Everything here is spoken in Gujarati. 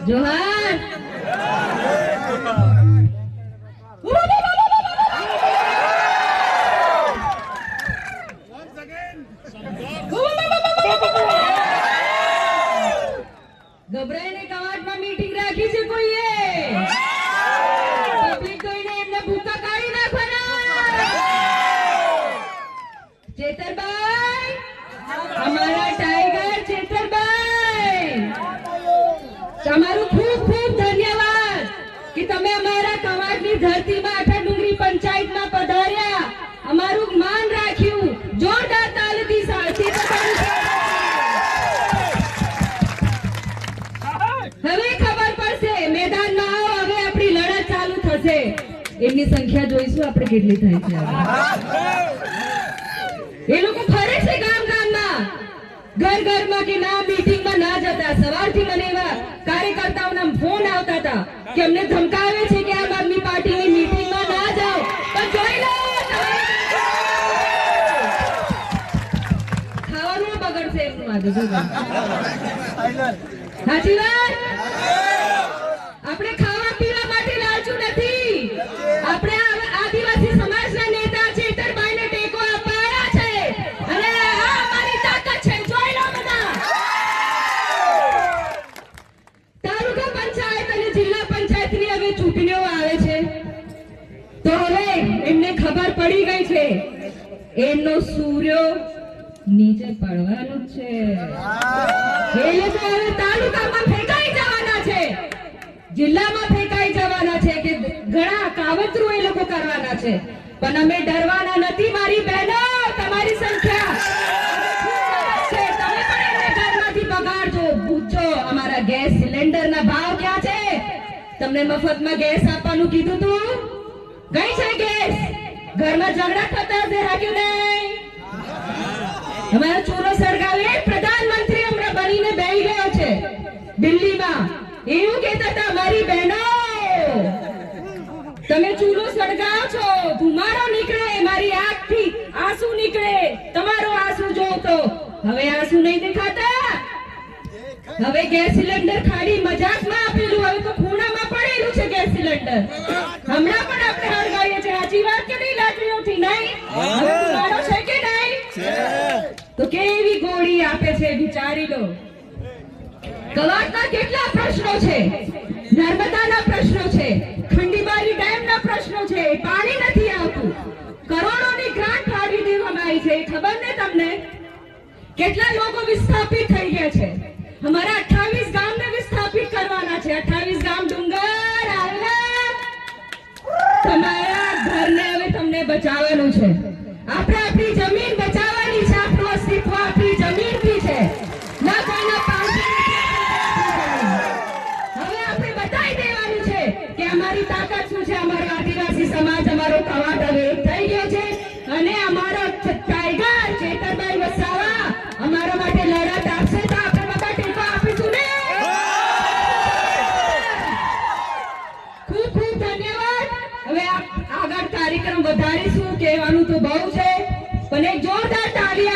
जोहार ગભરાઈને કવાટમાં મીટિંગ રાખી છે કોઈએ પબ્લિક કોઈને એમને ભૂકા કાઢી નાખવાના ચેતરભાઈ અમારા ટાઈગર ચેતરભાઈ તમારું ખૂબ ખૂબ ધન્યવાદ કે તમે અમારા કવાટની ધરતીમાં આઠા ડુંગરી પંચાયતમાં પધાર્યા અમારું માન રાખ્યું જોરદાર તાલીથી સાથે હવે ખબર પડશે મેદાનમાં આવો હવે આપણી લડત ચાલુ થશે એમની સંખ્યા જોઈશું આપણે કેટલી થાય છે એ લોકો ફરે છે ગામ ગામમાં ઘર ઘરમાં કે ના મીટિંગમાં ના જતા સવારથી મને એવા કાર્યકર્તાઓના ફોન આવતા હતા કે અમને ધમકાવે છે કે આમ આદમી પાર્ટીની મીટિંગમાં ના જાઓ પણ જોઈ લો ખાવાનું બગડશે એમનું આજે સાચી વાત આપણે ખાવા પીવા માટે લાલચુ નથી આપણે આદિવાસી સમાજના નેતા ચેતરભાઈને ટેકો અપાયા છે અને આ અમારી તાકાત છે જોઈ લો બધા તાલુકા પંચાયત અને જિલ્લા પંચાયતની હવે ચૂંટણીઓ આવે છે તો હવે એમને ખબર પડી ગઈ છે એમનો સૂર્ય નીચે પડવાનું છે એ લોકો હવે તાલુકામાં ફેંકાઈ જવાના છે જિલ્લામાં ફેંકાઈ જવાના છે કે ઘણા કાવતરું એ લોકો કરવાના છે પણ અમે ડરવાના નથી મારી બહેનો તમારી સંખ્યા છે તમે પણ એમને ઘરમાંથી બગાડજો પૂછો અમારા ગેસ સિલિન્ડરના ભાવ ક્યાં છે તમને મફતમાં ગેસ આપવાનું કીધું તું કઈ છે ગેસ ઘરમાં ઝઘડા થતા હશે હાક્યું નહીં અમારો ચૂલો સળગાવે પ્રધાનમંત્રી હમણાં બનીને બેસી ગયો છે દિલ્હીમાં એવું કહેતા હતા મારી બહેનો તમે ચૂલો સળગાવો છો ધુમાડો નીકળે મારી આંખથી આંસુ નીકળે તમારો આંસુ જોતો હવે આંસુ નહીં દેખાતા હવે ગેસ સિલિન્ડર ખાલી મજાકમાં આપેલું હવે તો ખૂણામાં પડેલું છે ગેસ સિલિન્ડર હમણાં પણ આપણે હળગાવીએ છીએ સાચી વાત કે નહીં લાકડીઓથી નહીં ધુમાડો છે કે નહીં તો કેવી ગોળી આપે છે વિચારી લો કવાટના કેટલા પ્રશ્નો છે નર્મદાના પ્રશ્નો છે ખંડીબારી ડેમના પ્રશ્નો છે પાણી નથી આવતું કરોડોની ગ્રાન્ટ ફાળવી દેવામાં આવી છે ખબર ને તમને કેટલા લોકો વિસ્થાપિત થઈ ગયા છે અમારા 28 ગામને વિસ્થાપિત કરવાના છે 28 ગામ ડુંગર આવેલા તમારા ઘરને હવે તમને બચાવવાનું છે આપણે આપણી જમીન બચાવવાની છે આપણું અસ્તિત્વ આપણી જમીનથી છે ના કોઈના પાછી હવે આપણે બતાવી દેવાનું છે કે અમારી તાકાત શું છે અમારો આદિવાસી સમાજ અમારો કવાટ હવે થઈ ગયો છે અને અમારો ટાઈગર ચેતરભાઈ વસાવા અમારા માટે લડત આપશે તો આપણે બધા ટેકો આપીશું ને ખૂબ ખૂબ ધન્યવાદ હવે આગળ કાર્યક્રમ વધારીશું કહેવાનું તો બહુ છે પણ એક જોરદાર તાળી